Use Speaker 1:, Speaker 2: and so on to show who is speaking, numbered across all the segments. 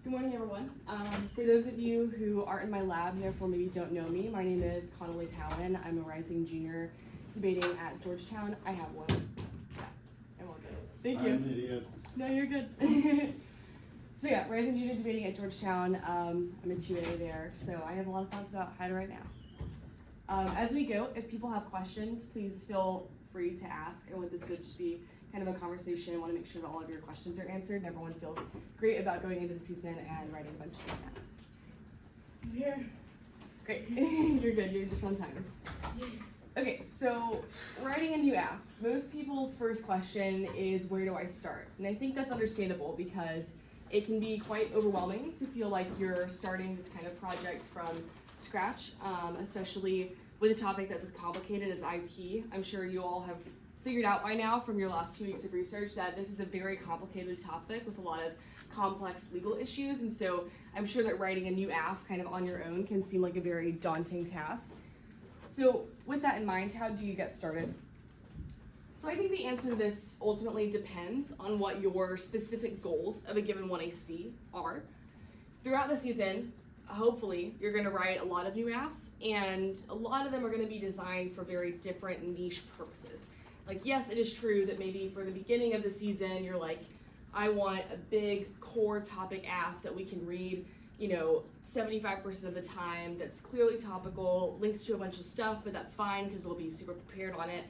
Speaker 1: Good morning, everyone. For those of you who aren't in my lab and therefore maybe don't know me, my name is Connelly Cowan. I'm a rising junior debating at Georgetown. I have one. Yeah, I'm all good. Thank you.
Speaker 2: I'm an idiot.
Speaker 1: No, you're good. So yeah, rising junior debating at Georgetown. I'm a 2A there, so I have a lot of thoughts about how to write now. As we go, if people have questions, please feel free to ask. I want this to just be kind of a conversation. I want to make sure that all of your questions are answered and everyone feels great about going into the season and writing a bunch of maps. Here. Great. You're good. You're just on time. Okay, so writing a new app. Most people's first question is, where do I start? And I think that's understandable because it can be quite overwhelming to feel like you're starting this kind of project from scratch, especially with a topic that's as complicated as IP. I'm sure you all have figured out by now from your last 2 weeks of research that this is a very complicated topic with a lot of complex legal issues, and so I'm sure that writing a new app kind of on your own can seem like a very daunting task. So with that in mind, how do you get started? So I think the answer to this ultimately depends on what your specific goals of a given 1AC are. Throughout the season, hopefully, you're going to write a lot of new apps, and a lot of them are going to be designed for very different niche purposes. Like, yes, it is true that maybe for the beginning of the season, you're like, I want a big core topic app that we can read, 75% of the time, that's clearly topical, links to a bunch of stuff, but that's fine because we'll be super prepared on it.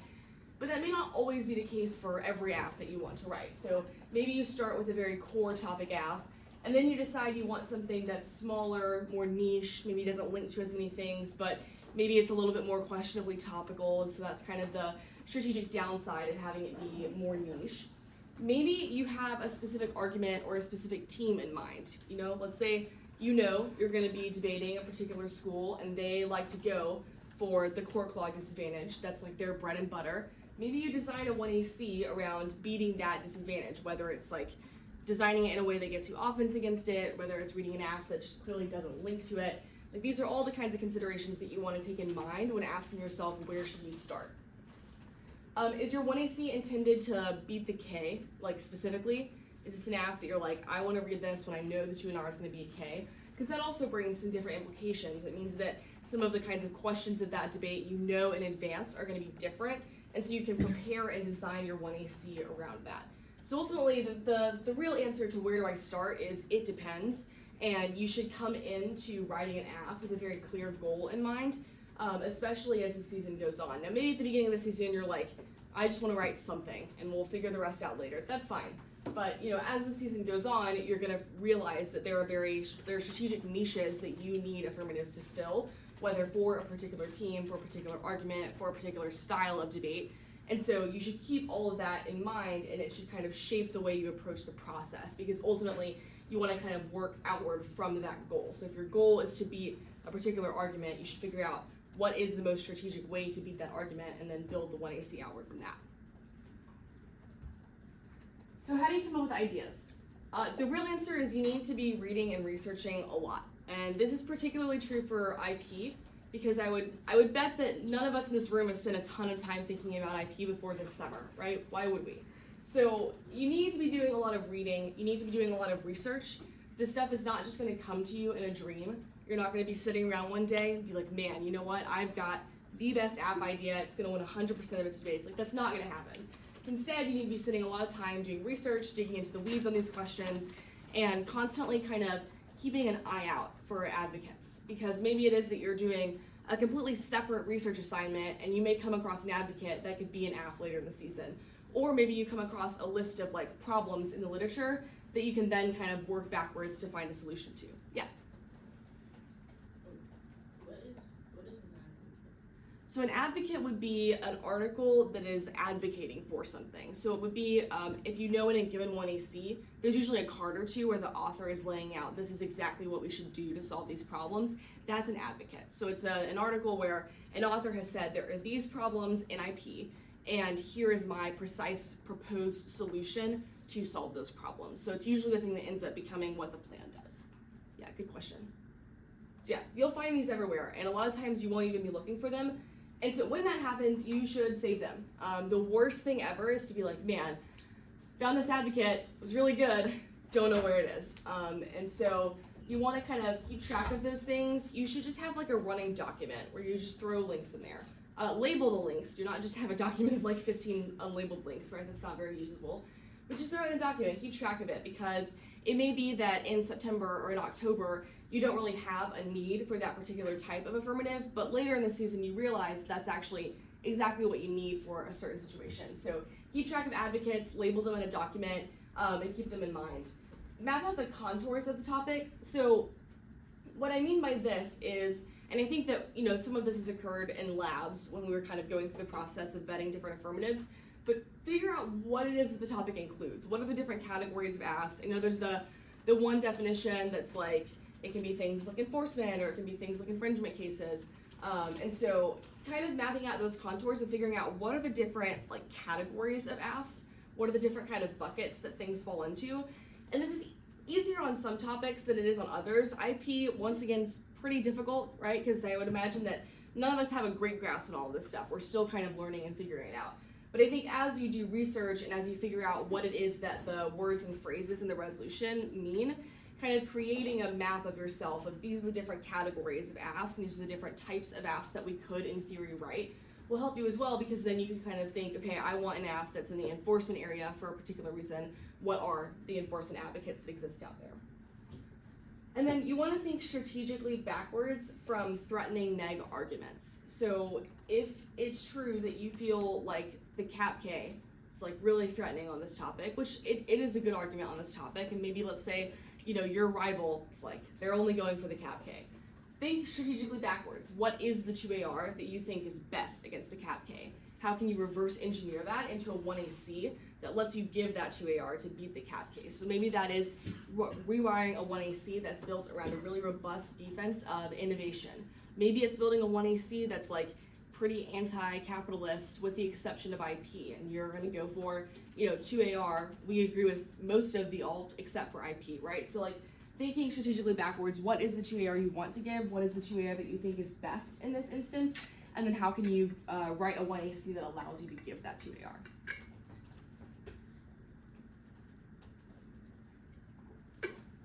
Speaker 1: But that may not always be the case for every app that you want to write. So maybe you start with a very core topic app, and then you decide you want something that's smaller, more niche, maybe doesn't link to as many things, but maybe it's a little bit more questionably topical, and so that's kind of the strategic downside of having it be more niche. Maybe you have a specific argument or a specific team in mind. Let's say you're going to be debating a particular school and they like to go for the court clog disadvantage. That's like their bread and butter. Maybe you design a 1AC around beating that disadvantage, whether it's like designing it in a way that gets you offense against it, whether it's reading an app that just clearly doesn't link to it. Like, these are all the kinds of considerations that you want to take in mind when asking yourself, where should you start? Is your 1AC intended to beat the K, like specifically? Is this an app that you're like, I want to read this when I know the 2NR is going to be a K? Because that also brings some different implications. It means that some of the kinds of questions of that debate in advance are going to be different, and so you can prepare and design your 1AC around that. So ultimately, the real answer to where do I start is it depends, and you should come into writing an app with a very clear goal in mind, especially as the season goes on. Now, maybe at the beginning of the season, you're like, I just want to write something, and we'll figure the rest out later. That's fine. But as the season goes on, you're going to realize that there are strategic niches that you need affirmatives to fill, whether for a particular team, for a particular argument, for a particular style of debate. And so you should keep all of that in mind, and it should kind of shape the way you approach the process, because ultimately you want to kind of work outward from that goal. So if your goal is to beat a particular argument, you should figure out what is the most strategic way to beat that argument, and then build the 1AC outward from that. So how do you come up with ideas? The real answer is you need to be reading and researching a lot. And this is particularly true for IP, because I would bet that none of us in this room have spent a ton of time thinking about IP before this summer, right? Why would we? So you need to be doing a lot of reading, you need to be doing a lot of research. This stuff is not just going to come to you in a dream. You're not going to be sitting around one day and be like, man, you know what? I've got the best app idea. It's going to win 100% of its debates. Like, that's not going to happen. So instead, you need to be spending a lot of time doing research, digging into the weeds on these questions, and constantly kind of keeping an eye out for advocates. Because maybe it is that you're doing a completely separate research assignment, and you may come across an advocate that could be an app later in the season. Or maybe you come across a list of like problems in the literature that you can then kind of work backwards to find a solution to. Yeah.
Speaker 3: What is an advocate?
Speaker 1: So an advocate would be an article that is advocating for something. So it would be, if in a given 1AC, there's usually a card or two where the author is laying out, this is exactly what we should do to solve these problems. That's an advocate. So it's an article where an author has said, there are these problems in IP, and here is my precise proposed solution to solve those problems. So it's usually the thing that ends up becoming what the plan does. Yeah, good question. So yeah, you'll find these everywhere, and a lot of times you won't even be looking for them. And so when that happens, you should save them. The worst thing ever is to be like, man, found this advocate, it was really good, don't know where it is. And so you want to kind of keep track of those things. You should just have like a running document where you just throw links in there. Label the links. Do not just have a document of like 15 unlabeled links, right? That's not very usable. But just throw it in the document, keep track of it, because it may be that in September or in October, you don't really have a need for that particular type of affirmative, but later in the season you realize that's actually exactly what you need for a certain situation. So keep track of advocates, label them in a document, and keep them in mind. Map out the contours of the topic. So what I mean by this is, and I think that some of this has occurred in labs when we were kind of going through the process of vetting different affirmatives, but figure out what it is that the topic includes. What are the different categories of affs? I know there's the one definition that's like, it can be things like enforcement, or it can be things like infringement cases. And so kind of mapping out those contours and figuring out what are the different like categories of affs, what are the different kind of buckets that things fall into. And this is easier on some topics than it is on others. IP, once again, is pretty difficult, right? Because I would imagine that none of us have a great grasp on all of this stuff. We're still kind of learning and figuring it out. But I think as you do research and as you figure out what it is that the words and phrases in the resolution mean, kind of creating a map of yourself of these are the different categories of affs and these are the different types of affs that we could in theory write will help you as well, because then you can kind of think, okay, I want an aff that's in the enforcement area for a particular reason. What are the enforcement advocates that exist out there? And then you want to think strategically backwards from threatening neg arguments. So if it's true that you feel like the cap K is like really threatening on this topic, which it is a good argument on this topic, and maybe let's say your rival is like they're only going for the cap K. Think strategically backwards. What is the 2AR that you think is best against the cap K? How can you reverse engineer that into a 1AC that lets you give that 2AR to beat the cap K? So maybe that is rewiring a 1AC that's built around a really robust defense of innovation. Maybe it's building a 1AC that's like pretty anti-capitalist with the exception of IP, and you're going to go for 2AR. We agree with most of the alt except for IP, right? So like thinking strategically backwards, what is the 2AR you want to give? What is the 2AR that you think is best in this instance? And then how can you write a 1AC that allows you to give that 2AR?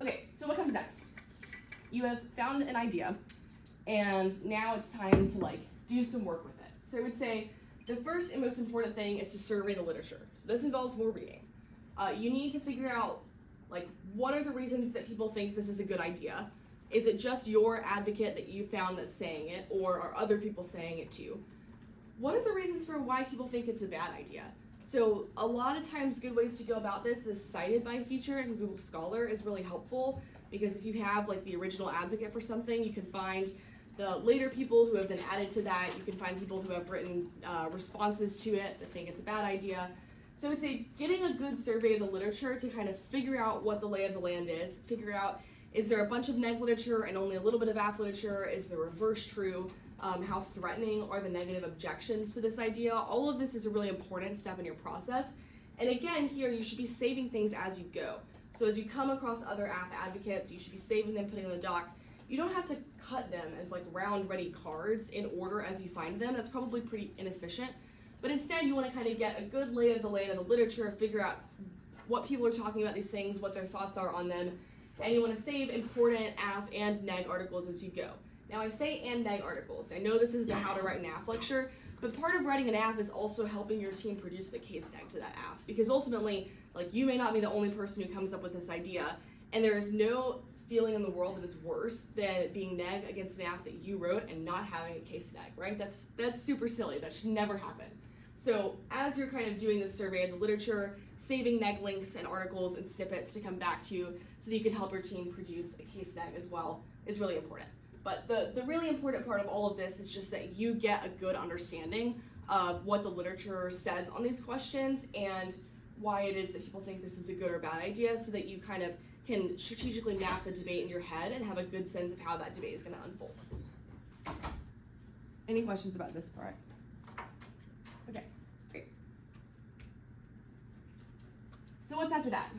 Speaker 1: Okay, so what comes next? You have found an idea, and now it's time to like do some work with it. So I would say the first and most important thing is to survey the literature. So this involves more reading. You need to figure out like what are the reasons that people think this is a good idea. Is it just your advocate that you found that's saying it, or are other people saying it too? What are the reasons for why people think it's a bad idea? So a lot of times good ways to go about this is cited by feature, and Google Scholar is really helpful, because if you have like the original advocate for something, you can find the later people who have been added to that. You can find people who have written responses to it that think it's a bad idea. So I would say getting a good survey of the literature to kind of figure out what the lay of the land is, figure out, is there a bunch of neg literature and only a little bit of aff literature? Is the reverse true? How threatening are the negative objections to this idea? All of this is a really important step in your process. And again, here you should be saving things as you go. So as you come across other aff advocates, you should be saving them, putting them in the doc. You don't have to cut them as like round ready cards in order as you find them. That's probably pretty inefficient. But instead you want to kind of get a good lay of the land of the literature, figure out what people are talking about these things, what their thoughts are on them, and you want to save important aff and neg articles as you go. Now I say and neg articles. I know this is the how to write an aff lecture, but part of writing an aff is also helping your team produce the case neg to that aff, because ultimately, like, you may not be the only person who comes up with this idea, and there is no feeling in the world that it's worse than being neg against an aff that you wrote and not having a case neg, right? That's super silly. That should never happen. So as you're kind of doing this survey of the literature, saving neg links and articles and snippets to come back to you so that you can help your team produce a case neg as well is really important. But the really important part of all of this is just that you get a good understanding of what the literature says on these questions and why it is that people think this is a good or bad idea, so that you kind of can strategically map the debate in your head and have a good sense of how that debate is going to unfold. Any questions about this part? Okay, great. So what's after that?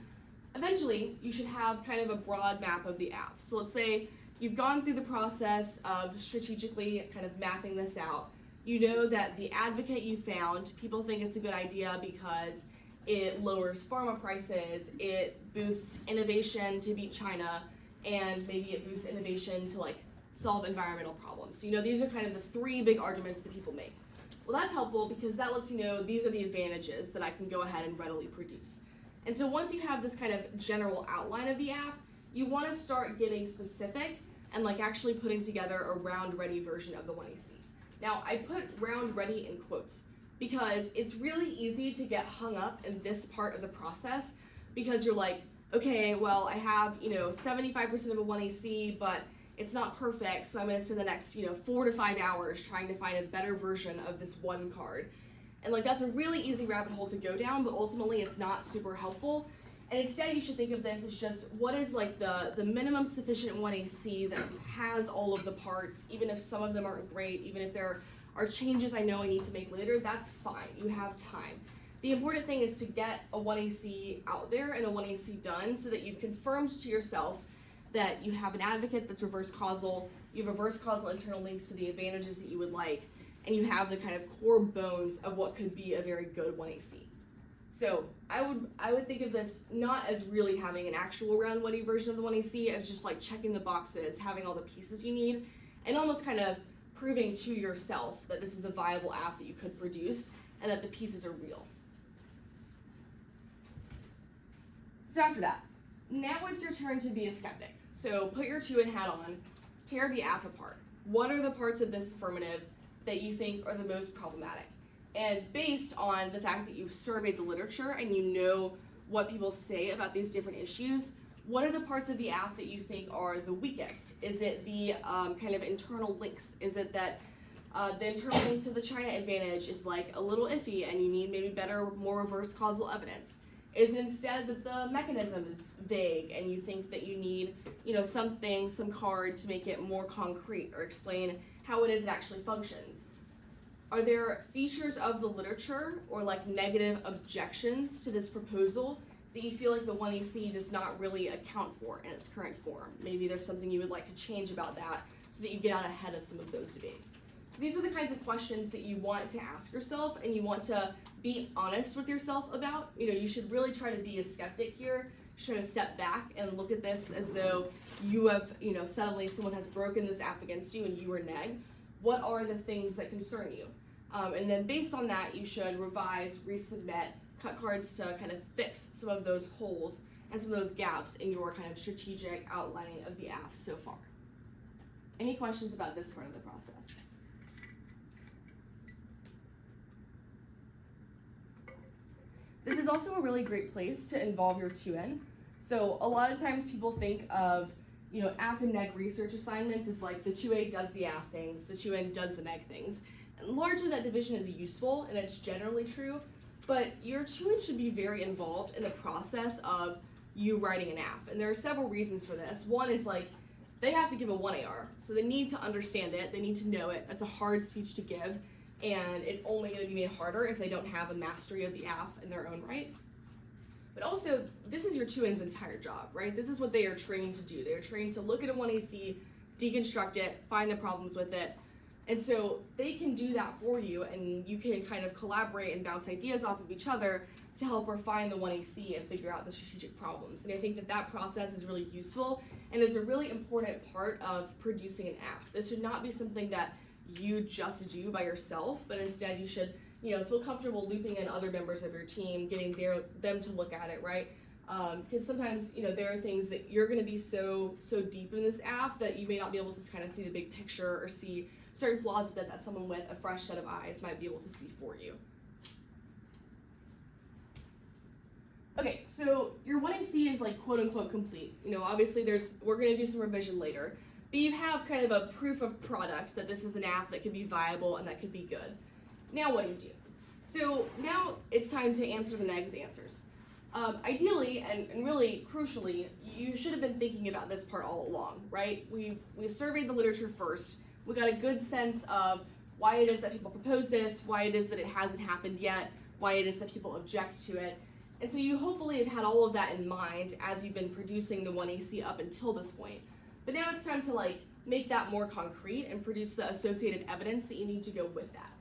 Speaker 1: Eventually, you should have kind of a broad map of the app. So let's say you've gone through the process of strategically kind of mapping this out. You know that the advocate you found, people think it's a good idea because it lowers pharma prices, it boosts innovation to beat China, and maybe it boosts innovation to like solve environmental problems. You know, these are kind of the three big arguments that people make. Well, that's helpful because that lets you know these are the advantages that I can go ahead and readily produce. And so once you have this kind of general outline of the app, you want to start getting specific and like actually putting together a round-ready version of the 1AC. Now, I put round-ready in quotes because it's really easy to get hung up in this part of the process because you're like, okay, well, I have, 75% of a 1AC, but it's not perfect, so I'm gonna spend the next, 4 to 5 hours trying to find a better version of this one card. And like, that's a really easy rabbit hole to go down, but ultimately it's not super helpful. And instead you should think of this as just what is like the minimum sufficient 1AC that has all of the parts, even if some of them aren't great, even if there are changes I know I need to make later, that's fine, you have time. The important thing is to get a 1AC out there and a 1AC done so that you've confirmed to yourself that you have an advocate that's reverse causal, you have reverse causal internal links to the advantages that you would like, and you have the kind of core bones of what could be a very good 1AC. So I would think of this not as really having an actual round-ready version of the 1AC as just like checking the boxes, having all the pieces you need, and almost kind of proving to yourself that this is a viable app that you could produce and that the pieces are real. So after that, now it's your turn to be a skeptic. So put your 2N hat on, tear the app apart. What are the parts of this affirmative that you think are the most problematic? And based on the fact that you've surveyed the literature and you know what people say about these different issues, what are the parts of the app that you think are the weakest? Is it the kind of internal links? Is it that the internal link to the China advantage is like a little iffy and you need maybe better, more reverse causal evidence? Is it instead that the mechanism is vague and you think that you need, some card to make it more concrete or explain how it is it actually functions? Are there features of the literature or like negative objections to this proposal that you feel like the 1AC does not really account for in its current form? Maybe there's something you would like to change about that so that you get out ahead of some of those debates. So these are the kinds of questions that you want to ask yourself and you want to be honest with yourself about. You should really try to be a skeptic here. Try to step back and look at this as though you have, suddenly someone has broken this app against you and you are neg. What are the things that concern you? And then based on that, you should revise, resubmit, cut cards to kind of fix some of those holes and some of those gaps in your kind of strategic outlining of the app so far. Any questions about this part of the process? This is also a really great place to involve your 2N. So a lot of times people think of, app and neg research assignments as like the 2A does the app things, the 2N does the neg things. And largely that division is useful and it's generally true, but your 2N should be very involved in the process of you writing an app. And there are several reasons for this. One is like, they have to give a 1AR, so they need to understand it, they need to know it. It's a hard speech to give, and it's only going to be made harder if they don't have a mastery of the app in their own right. But also, this is your 2N's entire job, right? This is what they are trained to do. They are trained to look at a 1AC, deconstruct it, find the problems with it. And so they can do that for you, and you can kind of collaborate and bounce ideas off of each other to help refine the 1AC and figure out the strategic problems. And I think that that process is really useful and is a really important part of producing an app. This should not be something that you just do by yourself, but instead you should feel comfortable looping in other members of your team, getting them to look at it, right? Because sometimes there are things that you're going to be so deep in this app that you may not be able to kind of see the big picture or see certain flaws with it that someone with a fresh set of eyes might be able to see for you. Okay, so your 1AC is like quote unquote complete. Obviously we're going to do some revision later, but you have kind of a proof of product that this is an app that could be viable and that could be good. Now what do you do? So now it's time to answer the negs answers. Ideally, and really crucially, you should have been thinking about this part all along, right? We surveyed the literature first. We got a good sense of why it is that people propose this, why it is that it hasn't happened yet, why it is that people object to it. And so you hopefully have had all of that in mind as you've been producing the 1AC up until this point. But now it's time to make that more concrete and produce the associated evidence that you need to go with that.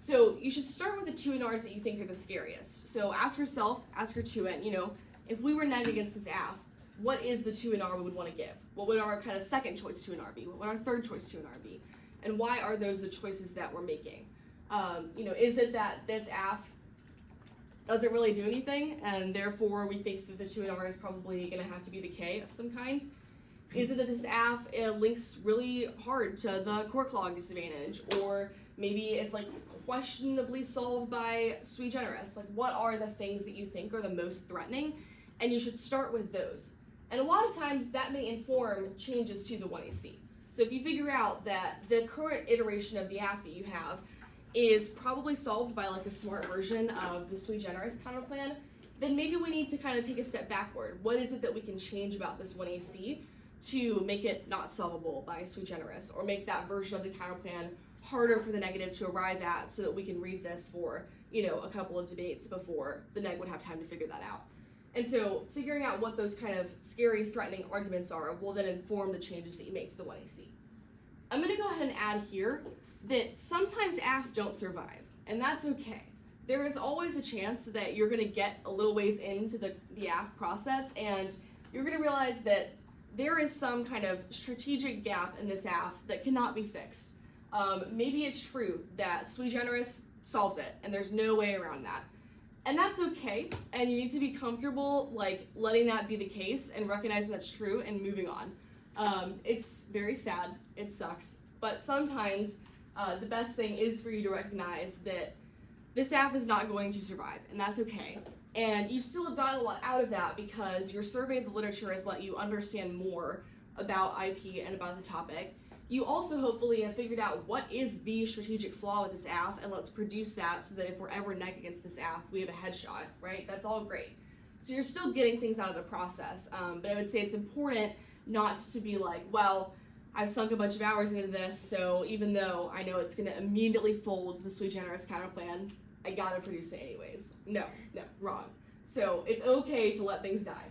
Speaker 1: So you should start with the 2 NRs that you think are the scariest. So ask yourself, ask your 2N, if we were negged against this aff, what is the 2 NR we would want to give? What would our kind of second choice 2 NR be? What would our third choice 2 NR be? And why are those the choices that we're making? Is it that this aff doesn't really do anything, and therefore we think that the 2 NR is probably going to have to be the K of some kind? Is it that this aff links really hard to the core clog disadvantage, or maybe it's like questionably solved by sui generis? Like, what are the things that you think are the most threatening? And you should start with those. And a lot of times that may inform changes to the 1AC. So if you figure out that the current iteration of the aff that you have is probably solved by like a smart version of the sui generis counterplan, then maybe we need to kind of take a step backward. What is it that we can change about this 1AC to make it not solvable by sui generis, or make that version of the counterplan harder for the negative to arrive at, so that we can read this for a couple of debates before the neg would have time to figure that out. And so figuring out what those kind of scary, threatening arguments are will then inform the changes that you make to the 1AC. I'm going to go ahead and add here that sometimes affs don't survive, and that's okay. There is always a chance that you're going to get a little ways into the aff process, and you're going to realize that there is some kind of strategic gap in this aff that cannot be fixed. Maybe it's true that sui generis solves it, and there's no way around that. And that's okay, and you need to be comfortable letting that be the case and recognizing that's true and moving on. It's very sad, it sucks, but sometimes the best thing is for you to recognize that this aff is not going to survive, and that's okay. And you still have gotten a lot out of that because your survey of the literature has let you understand more about IP and about the topic. You also hopefully have figured out what is the strategic flaw with this aff, and let's produce that so that if we're ever neck against this aff, we have a headshot, right? That's all great. So you're still getting things out of the process, but I would say it's important not to be like, well, I've sunk a bunch of hours into this, so even though I know it's going to immediately fold the sui generis counterplan, I gotta produce it anyways. No, wrong. So it's okay to let things die.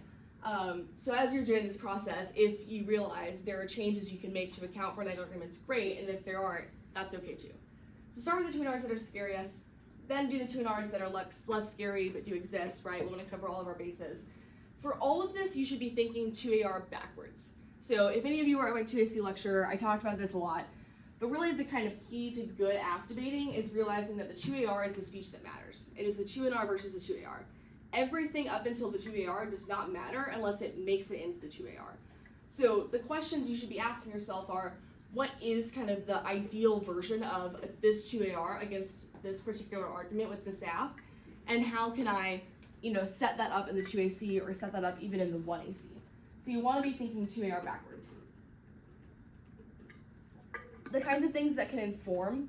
Speaker 1: So as you're doing this process, if you realize there are changes you can make to account for neg arguments, great, and if there aren't, that's okay too. So start with the 2 NRs that are scariest, then do the 2 NRs that are less scary but do exist, right? We want to cover all of our bases. For all of this, you should be thinking 2AR backwards. So if any of you were at my 2AC lecture, I talked about this a lot, but really the kind of key to good aff debating is realizing that the 2AR is the speech that matters. It is the 2 NR versus the 2AR. Everything up until the 2AR does not matter unless it makes it into the 2AR. So the questions you should be asking yourself are, what is kind of the ideal version of this 2AR against this particular argument with this aff, and how can I set that up in the 2AC or set that up even in the 1AC? So you want to be thinking 2AR backwards. The kinds of things that can inform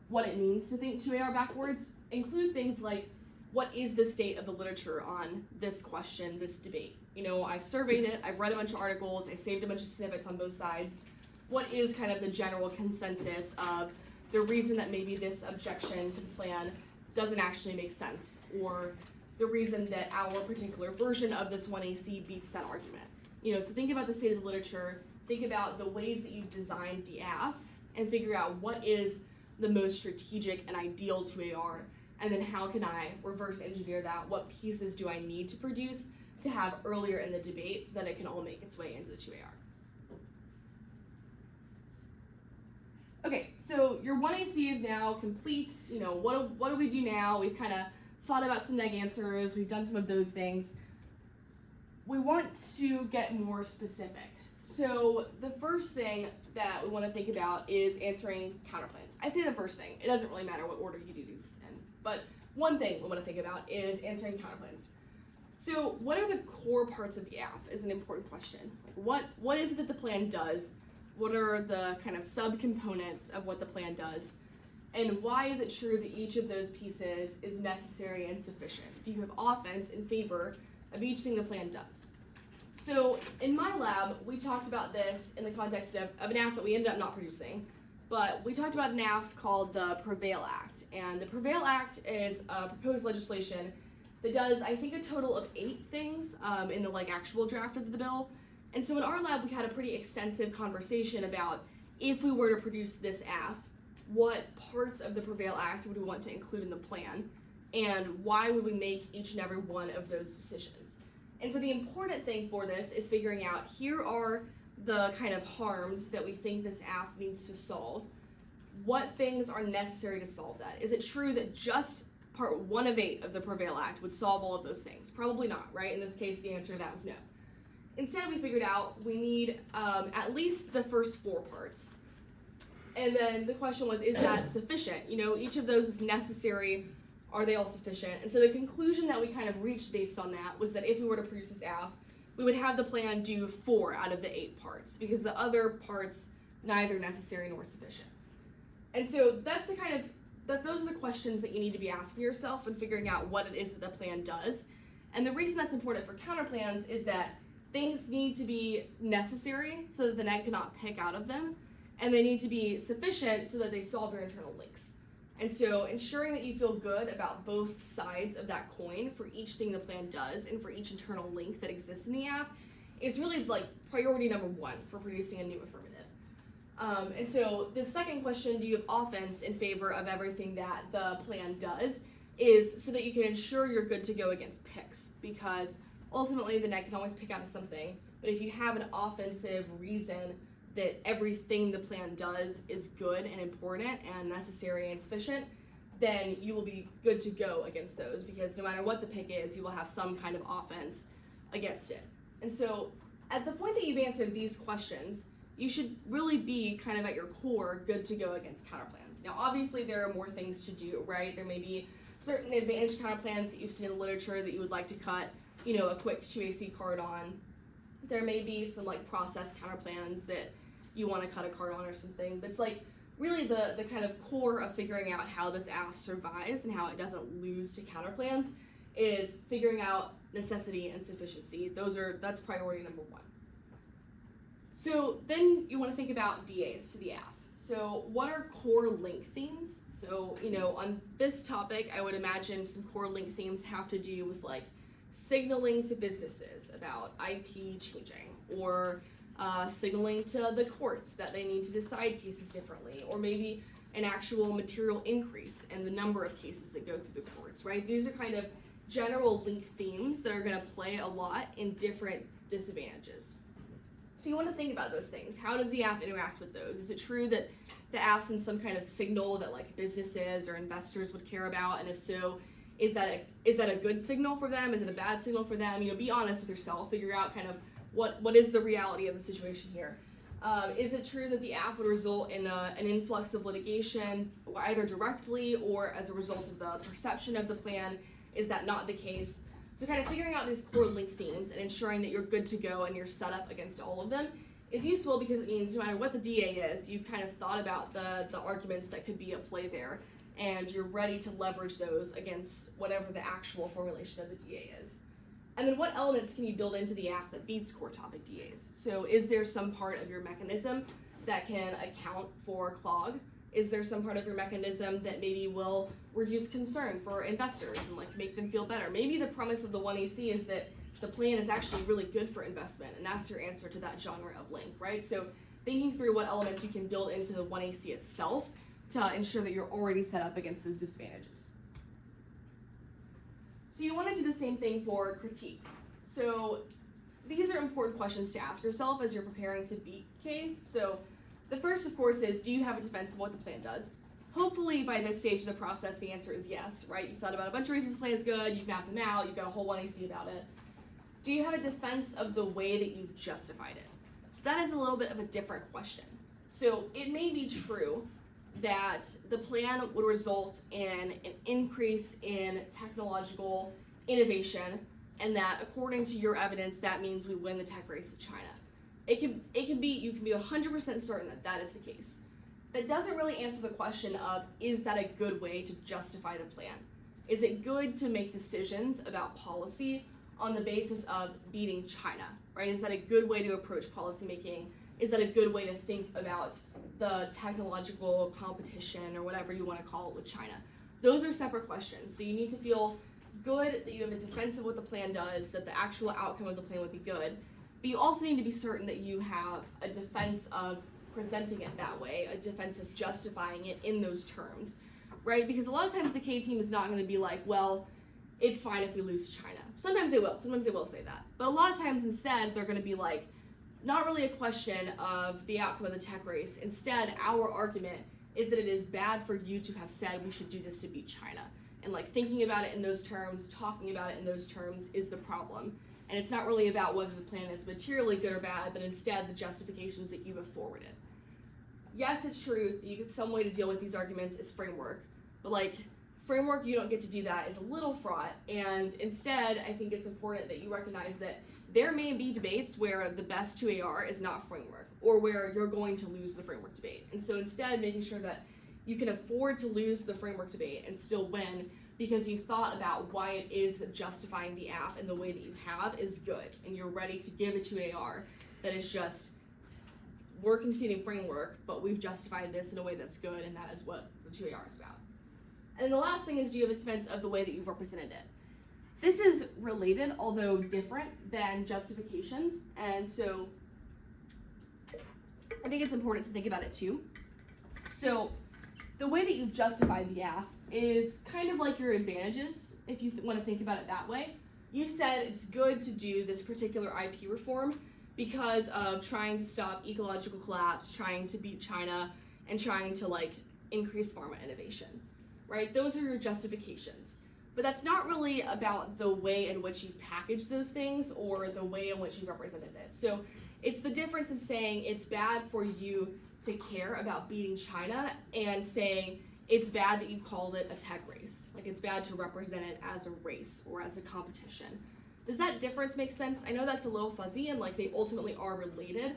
Speaker 1: what it means to think 2AR backwards include things like, what is the state of the literature on this question, this debate? I've surveyed it, I've read a bunch of articles, I've saved a bunch of snippets on both sides. What is kind of the general consensus of the reason that maybe this objection to the plan doesn't actually make sense, or the reason that our particular version of this 1AC beats that argument? So think about the state of the literature, think about the ways that you've designed the aff, and figure out what is the most strategic and ideal 2AR, and then how can I reverse engineer that? What pieces do I need to produce to have earlier in the debate so that it can all make its way into the 2AR? Okay, so your 1AC is now complete. What do we do now? We've kind of thought about some neg answers, we've done some of those things. We want to get more specific. So the first thing that we want to think about is answering counterplans. I say the first thing. It doesn't really matter what order you do these in. But one thing we want to think about is answering counterplans. So what are the core parts of the aff is an important question. What is it that the plan does? What are the kind of subcomponents of what the plan does? And why is it true that each of those pieces is necessary and sufficient? Do you have offense in favor of each thing the plan does? So in my lab, we talked about this in the context of an aff that we ended up not producing, but we talked about an aff called the Prevail Act. And the Prevail Act is a proposed legislation that does, I think, a total of 8 things in the actual draft of the bill. And so in our lab, we had a pretty extensive conversation about if we were to produce this aff, what parts of the Prevail Act would we want to include in the plan, and why would we make each and every one of those decisions. And so the important thing for this is figuring out, here are the kind of harms that we think this app needs to solve. What things are necessary to solve that? Is it true that just part 1 of 8 of the Prevail Act would solve all of those things? Probably not, right? In this case, the answer to that was no. Instead, we figured out we need at least the first 4 parts. And then the question was, is that sufficient? You know, each of those is necessary. Are they all sufficient? And so the conclusion that we kind of reached based on that was that if we were to produce this app, we would have the plan do 4 out of the 8 parts, because the other parts neither necessary nor sufficient. And so that's the kind of, those are the questions that you need to be asking yourself and figuring out what it is that the plan does. And the reason that's important for counterplans is that things need to be necessary so that the net cannot pick out of them, and they need to be sufficient so that they solve your internal links. And so ensuring that you feel good about both sides of that coin for each thing the plan does and for each internal link that exists in the app is really like priority number 1 for producing a new affirmative. And so the second question, do you have offense in favor of everything that the plan does, is so that you can ensure you're good to go against picks, because ultimately the net can always pick out of something, but if you have an offensive reason that everything the plan does is good and important and necessary and sufficient, then you will be good to go against those, because no matter what the pick is, you will have some kind of offense against it. And so at the point that you've answered these questions, you should really be kind of at your core good to go against counterplans. Now obviously there are more things to do, right? There may be certain advanced counterplans that you've seen in the literature that you would like to cut, you know, a quick 2AC card on. There may be some like process counterplans that you want to cut a card on or something, but it's like really the kind of core of figuring out how this app survives and how it doesn't lose to counterplans is figuring out necessity and sufficiency. That's priority number 1. So then you want to think about DAs to the app. So what are core link themes? So, you know, on this topic, I would imagine some core link themes have to do with like signaling to businesses about IP changing, or signaling to the courts that they need to decide cases differently, or maybe an actual material increase in the number of cases that go through the courts, right? These are kind of general link themes that are going to play a lot in different disadvantages. So you want to think about those things. How does the app interact with those? Is it true that the app sends some kind of signal that like businesses or investors would care about? And if so, is that a good signal for them? Is it a bad signal for them? You know, be honest with yourself. Figure out kind of what is the reality of the situation here. Is it true that the app would result in an influx of litigation, either directly or as a result of the perception of the plan? Is that not the case? So kind of figuring out these core link themes and ensuring that you're good to go and you're set up against all of them is useful, because it means no matter what the DA is, you've kind of thought about the arguments that could be at play there, and you're ready to leverage those against whatever the actual formulation of the DA is. And then what elements can you build into the app that beats core topic DAs? So is there some part of your mechanism that can account for clog? Is there some part of your mechanism that maybe will reduce concern for investors and like make them feel better? Maybe the premise of the 1AC is that the plan is actually really good for investment, and that's your answer to that genre of link, right? So thinking through what elements you can build into the 1AC itself to ensure that you're already set up against those disadvantages. So you want to do the same thing for critiques. So these are important questions to ask yourself as you're preparing to beat case. So the first, of course, is, do you have a defense of what the plan does? Hopefully by this stage of the process, the answer is yes, right? You've thought about a bunch of reasons the plan is good, you've mapped them out, you've got a whole 1AC about it. Do you have a defense of the way that you've justified it? So that is a little bit of a different question. So it may be true that the plan would result in an increase in technological innovation, and that according to your evidence, that means we win the tech race with China. You can be 100% certain that that is the case. That doesn't really answer the question of, is that a good way to justify the plan? Is it good to make decisions about policy on the basis of beating China, right? Is that a good way to approach policymaking? Is that a good way to think about the technological competition or whatever you want to call it with China? Those are separate questions. So you need to feel good that you have a defense of what the plan does, that the actual outcome of the plan would be good, but you also need to be certain that you have a defense of presenting it that way, a defense of justifying it in those terms, right? Because a lot of times the K team is not going to be like, well, it's fine if we lose to China. Sometimes they will say that. But a lot of times instead, they're going to be like, not really a question of the outcome of the tech race. Instead, our argument is that it is bad for you to have said we should do this to beat China. And like thinking about it in those terms, talking about it in those terms is the problem. And it's not really about whether the plan is materially good or bad, but instead the justifications that you have forwarded. Yes, it's true that some way to deal with these arguments is framework, but like framework, you don't get to do that, is a little fraught. And instead, I think it's important that you recognize that there may be debates where the best 2AR is not framework, or where you're going to lose the framework debate. And so instead, making sure that you can afford to lose the framework debate and still win because you thought about why it is that justifying the AF in the way that you have is good, and you're ready to give a 2AR that is just, we're conceding framework, but we've justified this in a way that's good, and that is what the 2AR is about. And the last thing is, do you have a defense of the way that you've represented it? This is related, although different than justifications, and so I think it's important to think about it too. So the way that you've justified the AF is kind of like your advantages, if you want to think about it that way. You've said it's good to do this particular IP reform because of trying to stop ecological collapse, trying to beat China, and trying to like increase pharma innovation, right? Those are your justifications. But that's not really about the way in which you've packaged those things or the way in which you've represented it. So it's the difference in saying it's bad for you to care about beating China and saying it's bad that you called it a tech race. Like it's bad to represent it as a race or as a competition. Does that difference make sense? I know that's a little fuzzy and like they ultimately are related,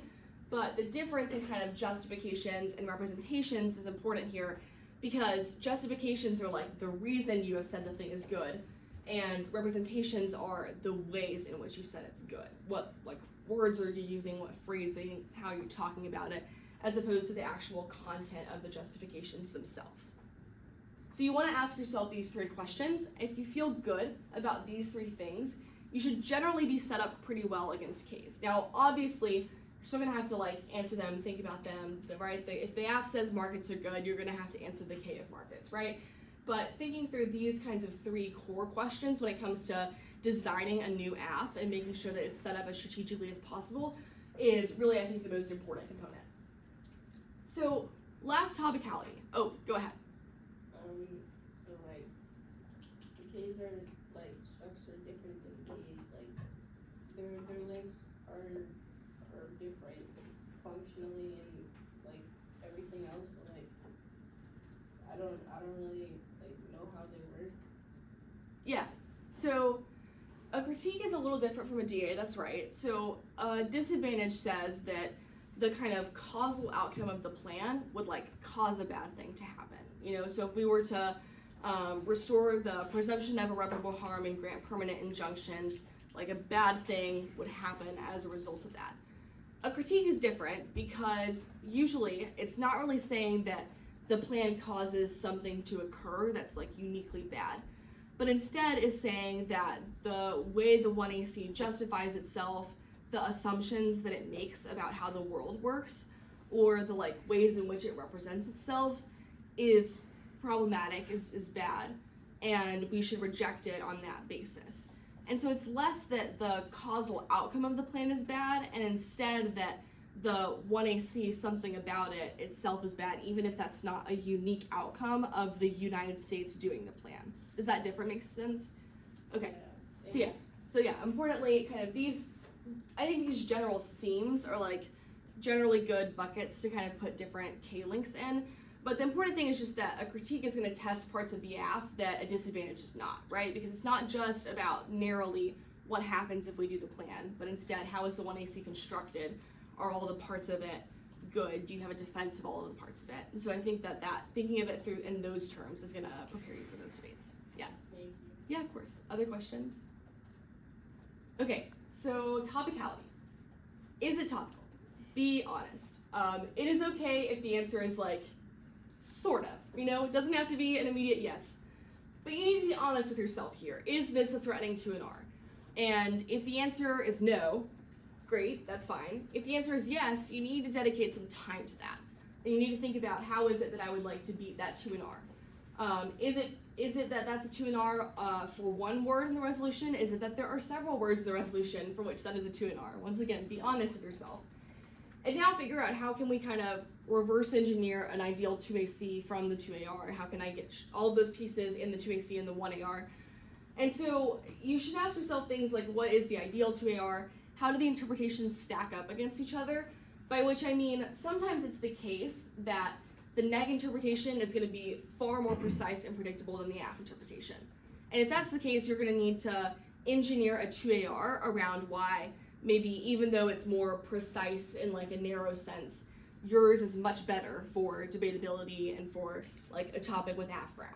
Speaker 1: but the difference in kind of justifications and representations is important here because justifications are like the reason you have said the thing is good, and representations are the ways in which you said it's good. What like words are you using, what phrasing, how you're talking about it, as opposed to the actual content of the justifications themselves. So you want to ask yourself these three questions. If you feel good about these three things, you should generally be set up pretty well against K's. Now, obviously, you're still going to have to like answer them, think about them, right? If the AF says markets are good, you're going to have to answer the K of markets, right? But thinking through these kinds of three core questions when it comes to designing a new AF and making sure that it's set up as strategically as possible is really, I think, the most important component. So, last topicality. Oh, go ahead.
Speaker 3: So like, the K's are like structured different than K's. Like, their links are different functionally and like everything else. So like, I don't really like know how they work.
Speaker 1: Yeah. So, a critique is a little different from a DA. That's right. So, a disadvantage says that the kind of causal outcome of the plan would like cause a bad thing to happen. You know, so if we were to restore the presumption of irreparable harm and grant permanent injunctions, like a bad thing would happen as a result of that. A critique is different because usually it's not really saying that the plan causes something to occur that's like uniquely bad, but instead is saying that the way the 1AC justifies itself, the assumptions that it makes about how the world works, or the like ways in which it represents itself is problematic, is bad, and we should reject it on that basis. And so it's less that the causal outcome of the plan is bad, and instead that the 1AC, something about it itself is bad, even if that's not a unique outcome of the United States doing the plan. Does that different make sense? Okay, so yeah, importantly, kind of I think these general themes are like generally good buckets to kind of put different K links in, but the important thing is just that a critique is going to test parts of the AF that a disadvantage is not, right? Because it's not just about narrowly what happens if we do the plan, but instead how is the 1AC constructed? Are all the parts of it good? Do you have a defense of all of the parts of it? And so I think that thinking of it through in those terms is going to prepare you for those debates. Yeah.
Speaker 3: Thank you.
Speaker 1: Yeah, of course. Other questions? Okay, so topicality. Is it topical? Be honest. It is okay if the answer is like, sort of, you know? It doesn't have to be an immediate yes. But you need to be honest with yourself here. Is this a threatening to an R? And if the answer is no, great, that's fine. If the answer is yes, you need to dedicate some time to that. And you need to think about how is it that I would like to beat that 2 in R. Is it that that's a 2 in R for one word in the resolution? Is it that there are several words in the resolution for which that is a 2 in R? Once again, be honest with yourself. And now figure out how can we kind of reverse engineer an ideal 2AC from the 2AR? How can I get all of those pieces in the 2AC and the 1AR? And so you should ask yourself things like, what is the ideal 2AR? How do the interpretations stack up against each other? By which I mean, sometimes it's the case that the neg interpretation is going to be far more precise and predictable than the aff interpretation. And if that's the case, you're going to need to engineer a 2AR around why maybe even though it's more precise in like a narrow sense, yours is much better for debatability and for like a topic with aff ground.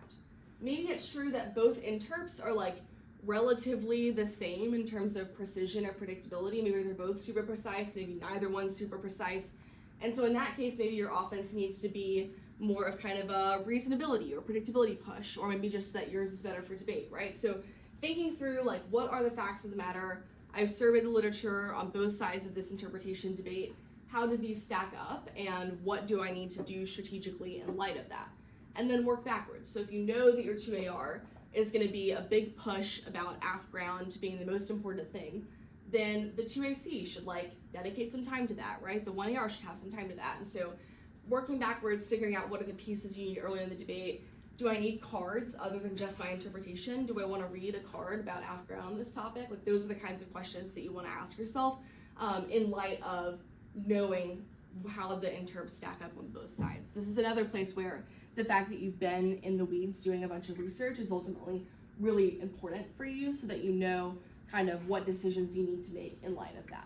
Speaker 1: Maybe it's true that both interps are like relatively the same in terms of precision or predictability. Maybe they're both super precise, maybe neither one's super precise. And so in that case, maybe your offense needs to be more of kind of a reasonability or predictability push, or maybe just that yours is better for debate, right? So thinking through like, what are the facts of the matter? I've surveyed the literature on both sides of this interpretation debate. How do these stack up, and what do I need to do strategically in light of that? And then work backwards. So if you know that your 2AR is going to be a big push about aff ground being the most important thing, then the 2AC should like dedicate some time to that, right? The 1AR should have some time to that. And so working backwards, figuring out what are the pieces you need earlier in the debate. Do I need cards other than just my interpretation? Do I want to read a card about aff ground on this topic? Like those are the kinds of questions that you want to ask yourself in light of knowing how the interps stack up on both sides. This is another place where the fact that you've been in the weeds doing a bunch of research is ultimately really important for you so that you know kind of what decisions you need to make in light of that.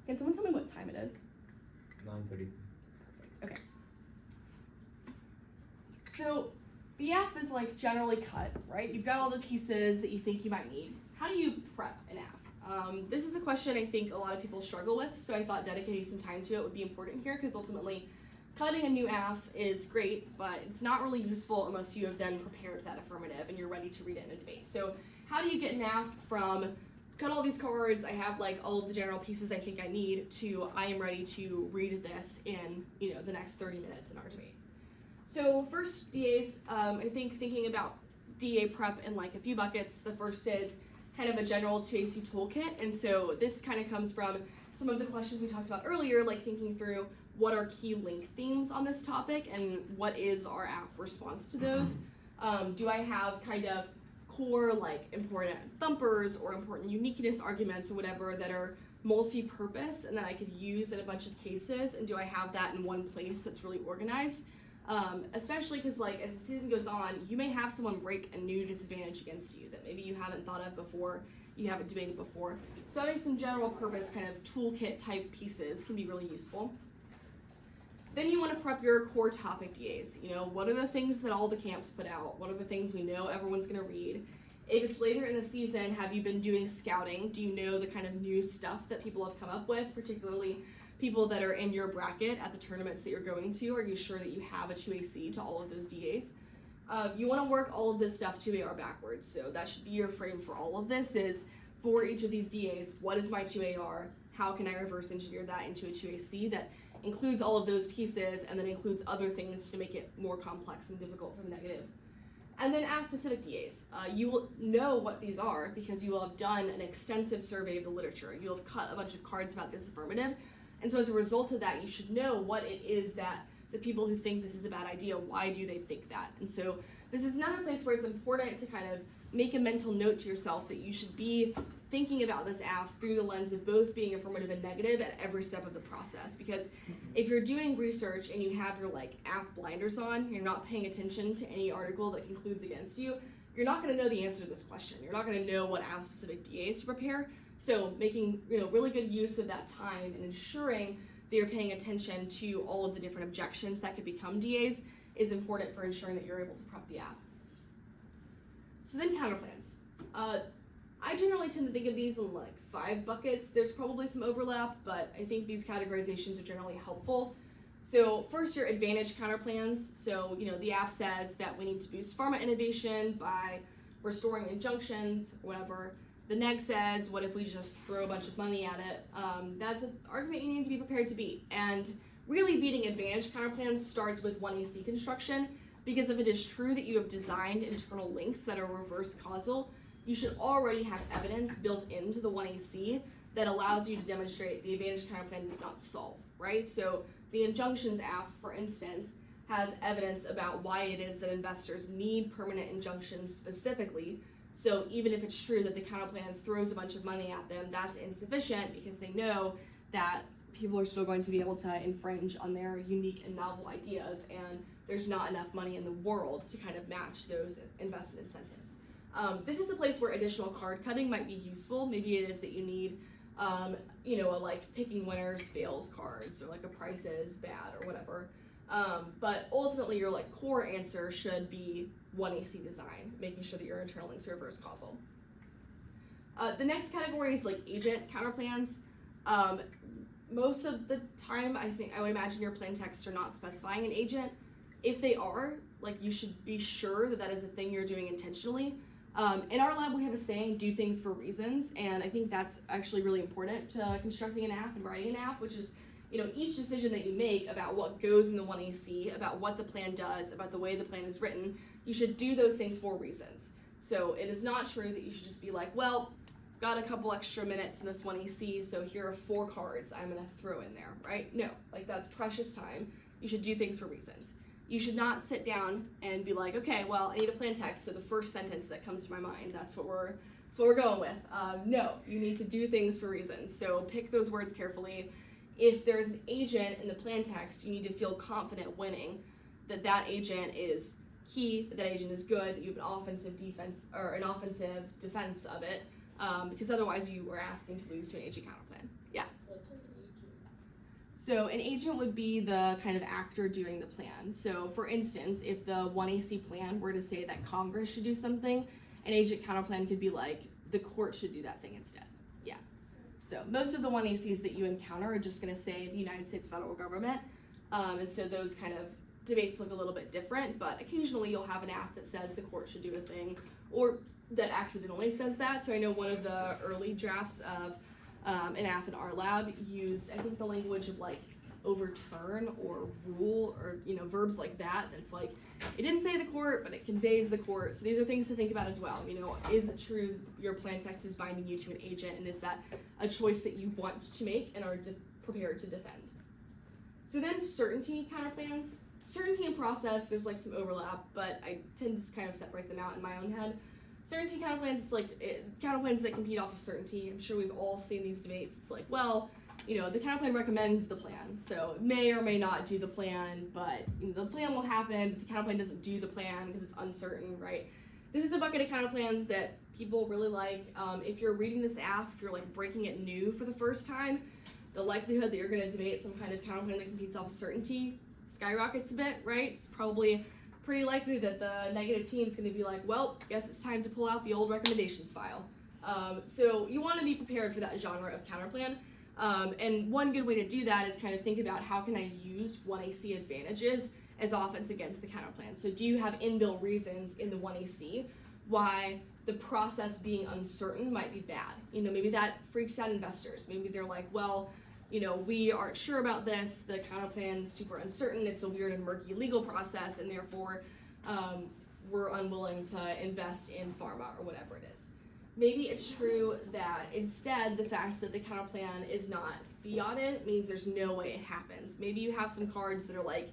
Speaker 1: Can someone tell me what time it is?
Speaker 2: 9:30.
Speaker 1: Okay. So the aff is like generally cut, right? You've got all the pieces that you think you might need. How do you prep an aff? This is a question I think a lot of people struggle with, so I thought dedicating some time to it would be important here, because ultimately cutting a new aff is great, but it's not really useful unless you have then prepared that affirmative and you're ready to read it in a debate. So how do you get an aff from cut all these cards, I have like all of the general pieces I think I need, to I am ready to read this in the next 30 minutes in our debate? So first, DAs, I think thinking about DA prep in like a few buckets. The first is kind of a general 2AC toolkit, and so this kind of comes from some of the questions we talked about earlier, like thinking through what are key link themes on this topic and what is our aff response to those. Do I have kind of core like important thumpers or important uniqueness arguments or whatever that are multi-purpose and that I could use in a bunch of cases, and do I have that in one place that's really organized? Especially because like as the season goes on, you may have someone break a new disadvantage against you that maybe you haven't thought of before, you haven't debated before. So having some general purpose kind of toolkit type pieces can be really useful. Then you want to prep your core topic DAs. What are the things that all the camps put out? What are the things we know everyone's going to read? If it's later in the season, have you been doing scouting? Do you know the kind of new stuff that people have come up with, particularly people that are in your bracket at the tournaments that you're going to? Are you sure that you have a 2AC to all of those DAs? You want to work all of this stuff 2AR backwards, so that should be your frame for all of this, is for each of these DAs, what is my 2AR? How can I reverse engineer that into a 2AC that includes all of those pieces and then includes other things to make it more complex and difficult for the negative? And then ask specific DAs. You will know what these are because you will have done an extensive survey of the literature. You'll have cut a bunch of cards about this affirmative. And so as a result of that, you should know what it is that the people who think this is a bad idea, why do they think that? And so this is another place where it's important to kind of make a mental note to yourself that you should be thinking about this aff through the lens of both being affirmative and negative at every step of the process. Because if you're doing research and you have your like aff blinders on, you're not paying attention to any article that concludes against you, you're not going to know the answer to this question. You're not going to know what aff specific DAs to prepare. So making really good use of that time and ensuring that you're paying attention to all of the different objections that could become DAs is important for ensuring that you're able to prep the aff. So then counterplans. I generally tend to think of these in like 5 buckets. There's probably some overlap, but I think these categorizations are generally helpful. So first, your advantage counterplans. So the aff says that we need to boost pharma innovation by restoring injunctions, whatever. The neg says, what if we just throw a bunch of money at it? That's an argument you need to be prepared to beat. And really beating advantage counterplans starts with 1AC construction, because if it is true that you have designed internal links that are reverse causal, you should already have evidence built into the 1AC that allows you to demonstrate the advantage counterplan does not solve, right? So the injunctions app, for instance, has evidence about why it is that investors need permanent injunctions specifically. So even if it's true that the counterplan throws a bunch of money at them, that's insufficient because they know that people are still going to be able to infringe on their unique and novel ideas, and there's not enough money in the world to kind of match those invested incentives. This is a place where additional card cutting might be useful. Maybe it is that you need, a like picking winners fails cards, or like a price is bad or whatever. But ultimately your like core answer should be 1AC design, making sure that your internal links are reverse causal. The next category is like agent counterplans. Most of the time, I would imagine your plain texts are not specifying an agent. If they are, like, you should be sure that that is a thing you're doing intentionally. In our lab, we have a saying, do things for reasons, and I think that's actually really important to constructing an app and writing an app, which is, each decision that you make about what goes in the 1AC, about what the plan does, about the way the plan is written, you should do those things for reasons. So it is not true that you should just be like, well, got a couple extra minutes in this 1AC, so here are 4 cards I'm gonna throw in there, right? No, like that's precious time. You should do things for reasons. You should not sit down and be like, okay, well, I need a plan text, so the first sentence that comes to my mind, that's what we're going with. No, you need to do things for reasons. So pick those words carefully. If there's an agent in the plan text, you need to feel confident winning that that agent is key, that agent is good, that you have an offensive defense or an offensive defense of it, because otherwise you are asking to lose to an agent counterplan. Yeah.
Speaker 3: What's an agent?
Speaker 1: So an agent would be the kind of actor doing the plan. So for instance, if the 1AC plan were to say that Congress should do something, an agent counterplan could be like, the court should do that thing instead. Yeah. So most of the 1ACs that you encounter are just gonna say the United States federal government. And so those kind of debates look a little bit different, but occasionally you'll have an app that says the court should do a thing, or that accidentally says that. So I know one of the early drafts of an app in our lab used, I think, the language of like overturn or rule or verbs like that. It's like it didn't say the court, but it conveys the court. So these are things to think about as well. Is it true your plan text is binding you to an agent, and is that a choice that you want to make and are prepared to defend? So then certainty counterplans. Certainty and process, there's like some overlap, but I tend to kind of separate them out in my own head. Certainty counterplans is like counterplans that compete off of certainty. I'm sure we've all seen these debates. It's like, well, the counterplan recommends the plan, so it may or may not do the plan, but the plan will happen, but the counterplan doesn't do the plan because it's uncertain, right? This is a bucket of counterplans that people really like. If you're reading this app, if you're like breaking it new for the first time, the likelihood that you're going to debate some kind of counterplan that competes off of certainty skyrockets a bit, right? It's probably pretty likely that the negative team is going to be like, well, guess it's time to pull out the old recommendations file. So you want to be prepared for that genre of counterplan. And one good way to do that is kind of think about how can I use 1AC advantages as offense against the counterplan. So do you have inbuilt reasons in the 1AC why the process being uncertain might be bad? Maybe that freaks out investors. Maybe they're like, well, we aren't sure about this, the counterplan is super uncertain, it's a weird and murky legal process, and therefore we're unwilling to invest in pharma or whatever it is. Maybe it's true that instead the fact that the counterplan is not fiated means there's no way it happens. Maybe you have some cards that are like,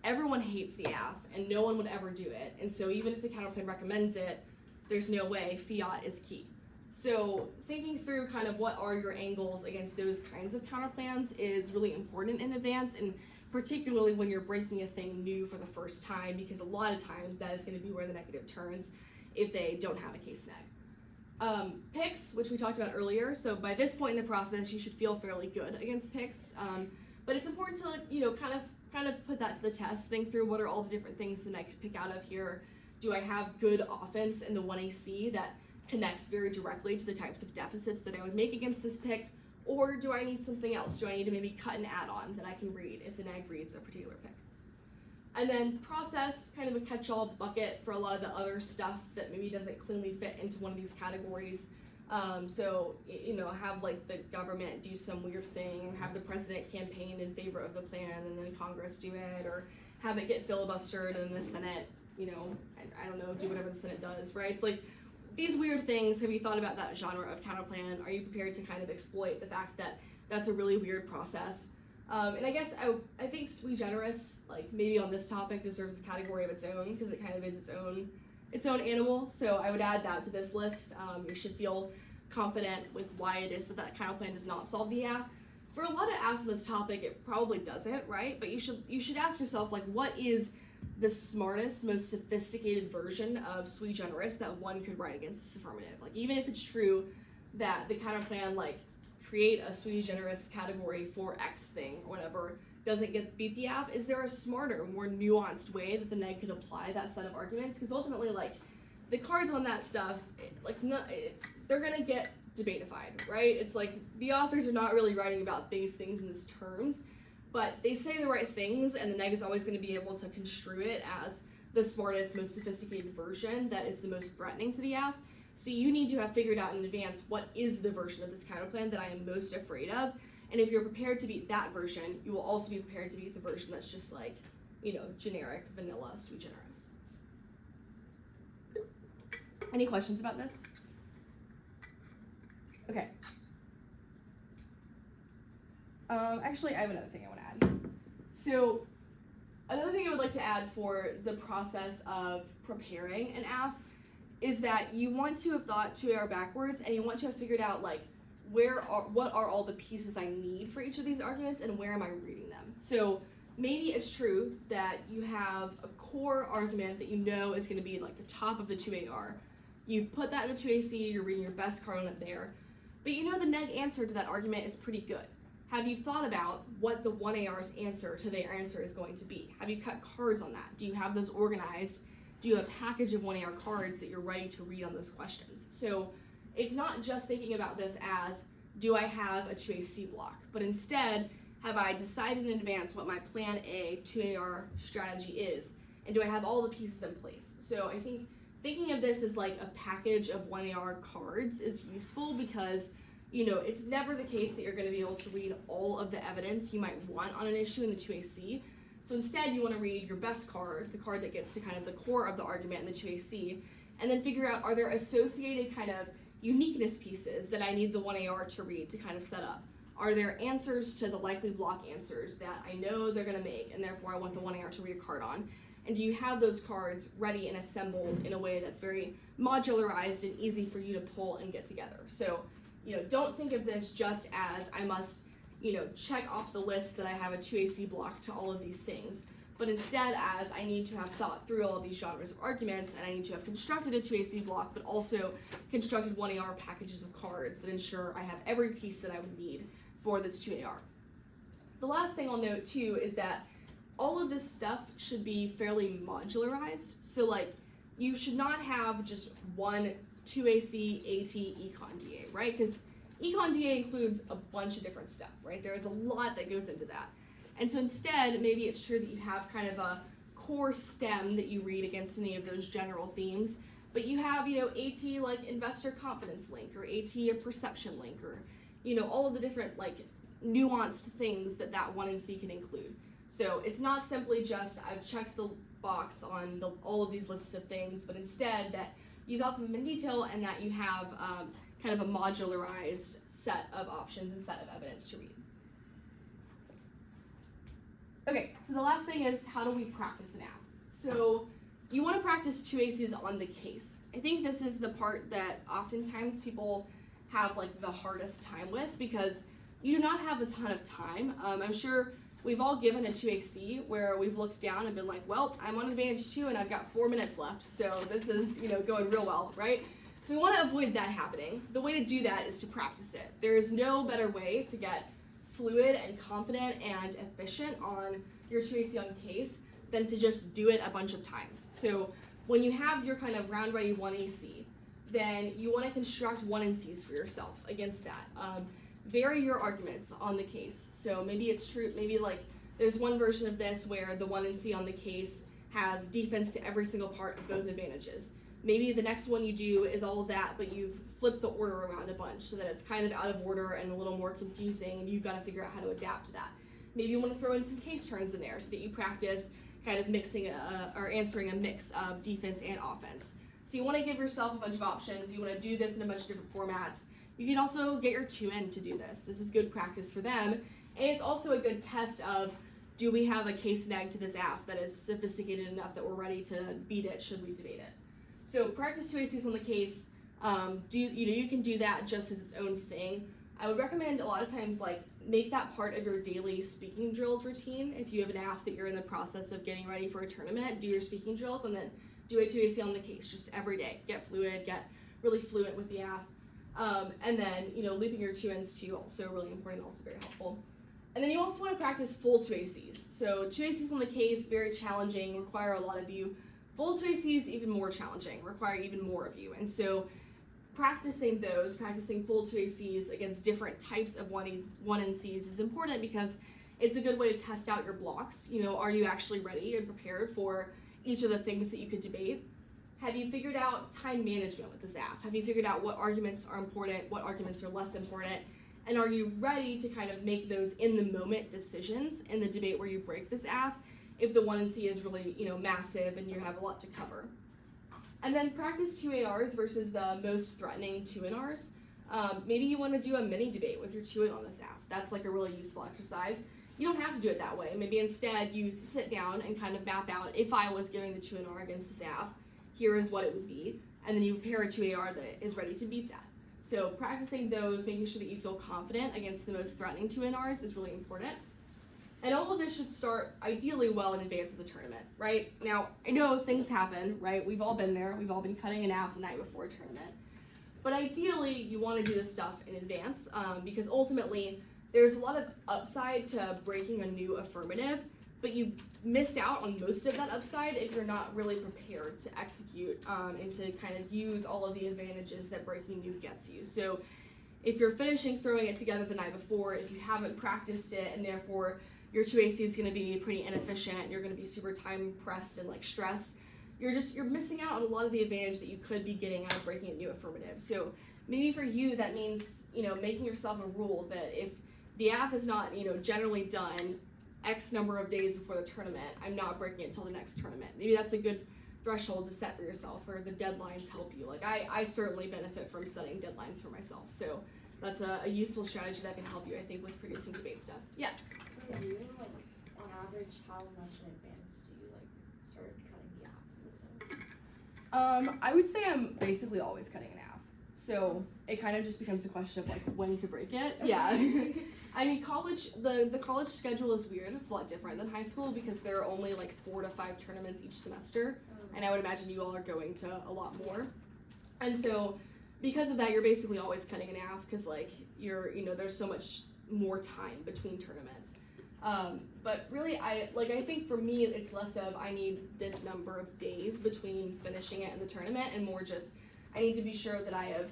Speaker 1: everyone hates the app and no one would ever do it, and so even if the counterplan recommends it, there's no way, fiat is key. So thinking through kind of what are your angles against those kinds of counterplans is really important in advance, and particularly when you're breaking a thing new for the first time, because a lot of times that is going to be where the negative turns if they don't have a case neg. Picks, which we talked about earlier, so by this point in the process you should feel fairly good against picks, but it's important to kind of put that to the test, think through what are all the different things that I could pick out of here. Do I have good offense in the 1AC that connects very directly to the types of deficits that I would make against this pick, or do I need something else? Do I need to maybe cut an add-on that I can read if the neg reads a particular pick? And then process, kind of a catch-all bucket for a lot of the other stuff that maybe doesn't cleanly fit into one of these categories. So, have like the government do some weird thing, or have the president campaign in favor of the plan and then Congress do it, or have it get filibustered and the Senate, I don't know, do whatever the Senate does, right? It's like these weird things. Have you thought about that genre of counterplan? Are you prepared to kind of exploit the fact that that's a really weird process? And I guess I think sui generis, like maybe on this topic, deserves a category of its own because it kind of is its own animal. So I would add that to this list. You should feel confident with why it is that counterplan does not solve the aff. For a lot of affs on this topic, it probably doesn't, right? But you should ask yourself, like, what is the smartest, most sophisticated version of sui generis that one could write against this affirmative? Like, even if it's true that the counterplan, like, create a sui generis category for X thing or whatever, doesn't beat the aff, is there a smarter, more nuanced way that the neg could apply that set of arguments? Because ultimately, like, the cards on that stuff, they're gonna get debatified, right? It's like the authors are not really writing about these things in these terms, but they say the right things, and the neg is always going to be able to construe it as the smartest, most sophisticated version that is the most threatening to the aff. So you need to have figured out in advance what is the version of this counterplan that I am most afraid of, and if you're prepared to beat that version, you will also be prepared to beat the version that's just like, generic, vanilla, sui generis. Any questions about this? Okay. Actually, I have another thing I want to add. So, another thing I would like to add for the process of preparing an aff is that you want to have thought 2AR backwards, and you want to have figured out, like, what are all the pieces I need for each of these arguments, and where am I reading them? So, maybe it's true that you have a core argument that you know is going to be, like, the top of the 2AR. You've put that in the 2AC, you're reading your best card on it there. But the neg answer to that argument is pretty good. Have you thought about what the 1AR's answer to their answer is going to be? Have you cut cards on that? Do you have those organized? Do you have a package of 1AR cards that you're ready to read on those questions? So it's not just thinking about this as, do I have a 2AC block? But instead, have I decided in advance what my plan A 2AR strategy is? And do I have all the pieces in place? So I think thinking of this as like a package of 1AR cards is useful because, it's never the case that you're going to be able to read all of the evidence you might want on an issue in the 2AC. So instead, you want to read your best card, the card that gets to kind of the core of the argument in the 2AC, and then figure out, are there associated kind of uniqueness pieces that I need the 1AR to read to kind of set up? Are there answers to the likely block answers that I know they're going to make, and therefore I want the 1AR to read a card on? And do you have those cards ready and assembled in a way that's very modularized and easy for you to pull and get together? So, don't think of this just as I must, check off the list that I have a 2AC block to all of these things, but instead as I need to have thought through all of these genres of arguments, and I need to have constructed a 2AC block, but also constructed 1AR packages of cards that ensure I have every piece that I would need for this 2AR. The last thing I'll note too is that all of this stuff should be fairly modularized. So like, you should not have just one 2AC, AT, Econ DA, right? Because Econ DA includes a bunch of different stuff, right? There's a lot that goes into that. And so instead, maybe it's true that you have kind of a core stem that you read against any of those general themes, but you have, AT like investor confidence link, or AT a perception link, or, all of the different like nuanced things that 1NC can include. So it's not simply just, I've checked the box on all of these lists of things, but instead that you thought them in detail and that you have kind of a modularized set of options and set of evidence to read. Okay, so the last thing is, how do we practice an aff? So you want to practice 2ACs on the case. I think this is the part that oftentimes people have like the hardest time with because you do not have a ton of time. I'm sure we've all given a 2AC where we've looked down and been like, well, I'm on advantage 2 and I've got 4 minutes left, so this is, going real well, right? So we want to avoid that happening. The way to do that is to practice it. There is no better way to get fluid and confident and efficient on your 2AC on case than to just do it a bunch of times. So when you have your kind of round ready 1AC, then you want to construct 1NCs for yourself against that. Vary your arguments on the case. So maybe it's true, maybe like there's one version of this where the 1NC on the case has defense to every single part of both advantages. maybe the next one you do is all of that, but you've flipped the order around a bunch so that it's kind of out of order and a little more confusing, and you've got to figure out how to adapt to that. Maybe you want to throw in some case turns in there so that you practice kind of mixing or answering a mix of defense and offense. So you want to give yourself a bunch of options. You want to do this in a bunch of different formats. You can also get your 2N to do this. This is good practice for them. And it's also a good test of, do we have a case neg to this app that is sophisticated enough that we're ready to beat it should we debate it? So practice 2 ACs on the case. You can do that just as its own thing. I would recommend a lot of times make that part of your daily speaking drills routine. If you have an app that you're in the process of getting ready for a tournament, do your speaking drills and then do a 2 AC on the case just every day. Get fluid, get really fluent with the app. And then, looping your 2Ns too, also really important, also very helpful. And then you also want to practice full 2 ACs. So 2 ACs on the case, very challenging, require a lot of you. Full 2 ACs, even more challenging, require even more of you. And so practicing full 2 ACs against different types of 1NCs is important because it's a good way to test out your blocks. Are you actually ready and prepared for each of the things that you could debate? Have you figured out time management with this app? Have you figured out what arguments are important, what arguments are less important? And are you ready to kind of make those in the moment decisions in the debate where you break this app if the 1NC is really, massive and you have a lot to cover? And then practice 2 ARs versus the most threatening 2 NRs. Maybe you want to do a mini debate with your 2N on this app. That's a really useful exercise. You don't have to do it that way. Maybe instead you sit down and kind of map out, if I was giving the 2 NR against this app, here is what it would be. And then you prepare a 2 AR that is ready to beat that. So practicing those, making sure that you feel confident against the most threatening 2 NRs is really important. And all of this should start ideally well in advance of the tournament, right? Now, I know things happen, right? We've all been there. We've all been cutting an app the night before a tournament. But ideally, you want to do this stuff in advance because ultimately, there's a lot of upside to breaking a new affirmative, but you miss out on most of that upside if you're not really prepared to execute and to kind of use all of the advantages that breaking new gets you. So if you're finishing throwing it together the night before, if you haven't practiced it, and therefore your 2 AC is going to be pretty inefficient, you're going to be super time pressed and stressed, you're missing out on a lot of the advantage that you could be getting out of breaking a new affirmative. So maybe for you that means making yourself a rule that if the app is not generally done X number of days before the tournament, I'm not breaking it until the next tournament. Maybe that's a good threshold to set for yourself, or the deadlines help you. I certainly benefit from setting deadlines for myself, so that's a useful strategy that can help you, I think, with producing debate stuff. Yeah.
Speaker 2: For you, on average, how much in advance do you start cutting the app and stuff?
Speaker 1: I would say I'm basically always cutting an app, so it kind of just becomes a question of when to break it. Yeah. I mean, the college schedule is weird. It's a lot different than high school because there are only 4 to 5 tournaments each semester, and I would imagine you all are going to a lot more. And so, because of that, you're basically always cutting an app because there's so much more time between tournaments. But really, I think for me, it's less of I need this number of days between finishing it and the tournament, and more just I need to be sure that I have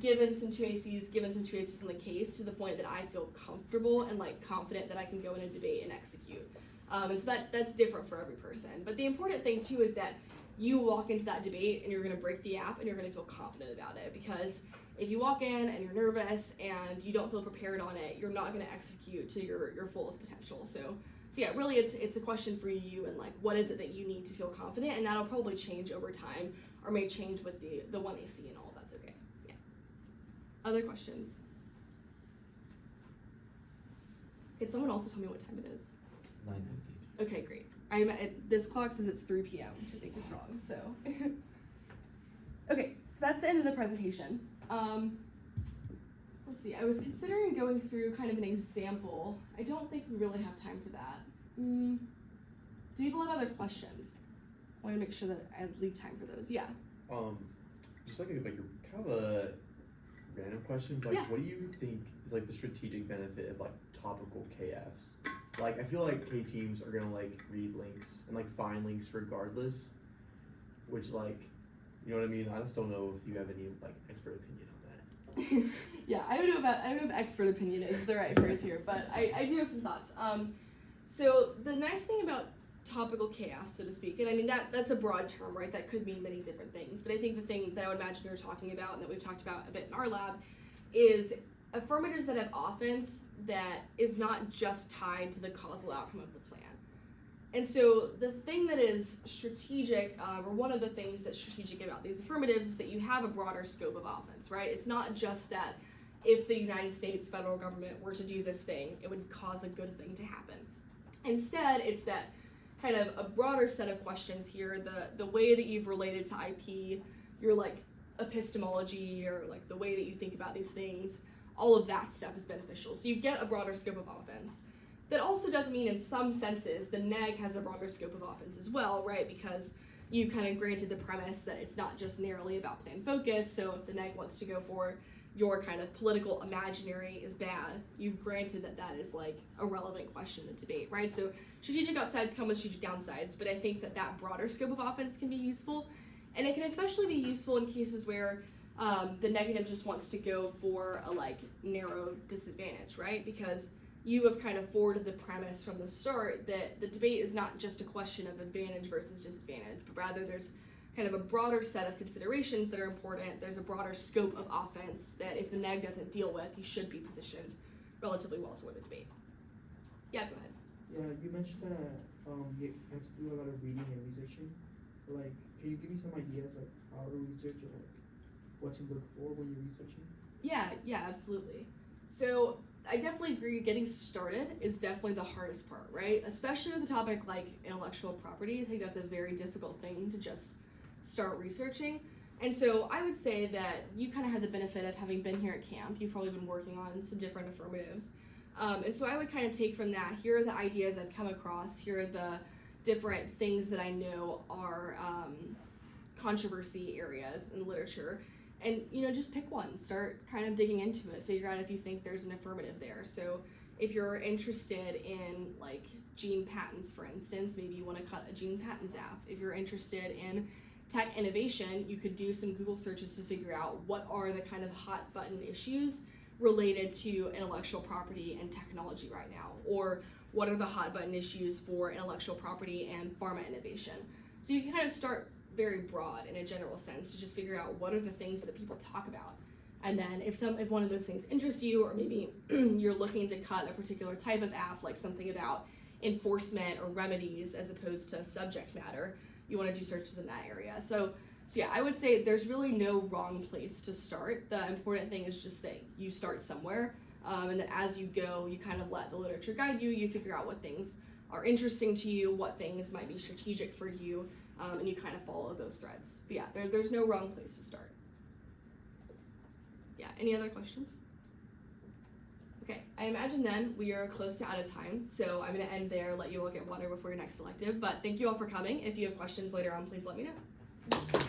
Speaker 1: given some 2 ACs in the case to the point that I feel comfortable and confident that I can go in a debate and execute. And so that's different for every person. But the important thing too is that you walk into that debate and you're going to break the app and you're going to feel confident about it, because if you walk in and you're nervous and you don't feel prepared on it, you're not going to execute to your fullest potential. So yeah, really it's a question for you and what is it that you need to feel confident, and that'll probably change over time or may change with the 1 AC and all. That's okay. Yeah. Other questions? Could someone also tell me what time it is?
Speaker 4: 9:50.
Speaker 1: Okay, great. This clock says it's 3 p.m., which I think is wrong, so. Okay, so that's the end of the presentation. Let's see, I was considering going through kind of an example. I don't think we really have time for that. Do people have other questions? I want to make sure that I leave time for those. Yeah.
Speaker 4: Just your kind of a random question.
Speaker 1: Yeah.
Speaker 4: What do you think is the strategic benefit of topical KFs? I feel K teams are gonna read links and find links regardless, which you know what I mean? I just don't know if you have any expert opinion on that.
Speaker 1: Yeah, I don't know if expert opinion is the right phrase here, but I do have some thoughts. So the nice thing about topical chaos, so to speak. And I mean, that's a broad term, right? That could mean many different things. But I think the thing that I would imagine you're talking about, and that we've talked about a bit in our lab, is affirmatives that have offense that is not just tied to the causal outcome of the plan. And so the thing that is strategic, or one of the things that's strategic about these affirmatives, is that you have a broader scope of offense, right? It's not just that if the United States federal government were to do this thing, it would cause a good thing to happen. Instead, it's that kind of a broader set of questions here, the way that you've related to IP, your like epistemology, or like the way that you think about these things, all of that stuff is beneficial. So you get a broader scope of offense. That also does mean in some senses the neg has a broader scope of offense as well, right? Because you kind of granted the premise that it's not just narrowly about plan focus, so if the neg wants to go for your kind of political imaginary is bad, you've granted that that is like a relevant question in the debate, right? So strategic upsides come with strategic downsides, but I think that that broader scope of offense can be useful. And it can especially be useful in cases where the negative just wants to go for a like narrow disadvantage, right? Because you have kind of forwarded the premise from the start that the debate is not just a question of advantage versus disadvantage, but rather there's kind of a broader set of considerations that are important. There's a broader scope of offense that if the neg doesn't deal with, you should be positioned relatively well toward the debate. Yeah, go ahead.
Speaker 5: Yeah, you mentioned that you have to do a lot of reading and researching. So, like, can you give me some ideas like how to research or like what to look for when you're researching?
Speaker 1: Yeah, absolutely. So I definitely agree, getting started is definitely the hardest part, right? Especially with a topic like intellectual property. I think that's a very difficult thing to just start researching. And so I would say that you kind of have the benefit of having been here at camp. You've probably been working on some different affirmatives. And so I would kind of take from that, here are the ideas I've come across, here are the different things that I know are controversy areas in literature. And, just pick one, start kind of digging into it, figure out if you think there's an affirmative there. So if you're interested in like gene patents, for instance, maybe you want to cut a gene patents app. If you're interested in tech innovation, you could do some Google searches to figure out what are the kind of hot button issues related to intellectual property and technology right now, or what are the hot button issues for intellectual property and pharma innovation. So you can kind of start very broad in a general sense to just figure out what are the things that people talk about. And then if one of those things interests you, or maybe you're looking to cut a particular type of app, like something about enforcement or remedies as opposed to subject matter, you want to do searches in that area. So yeah, I would say there's really no wrong place to start. The important thing is just that you start somewhere, and that as you go, you kind of let the literature guide you. You figure out what things are interesting to you, what things might be strategic for you, and you kind of follow those threads. But yeah, there's no wrong place to start. Yeah, any other questions? Okay, I imagine then we are close to out of time, so I'm going to end there, let you all get water before your next elective. But thank you all for coming. If you have questions later on, please let me know.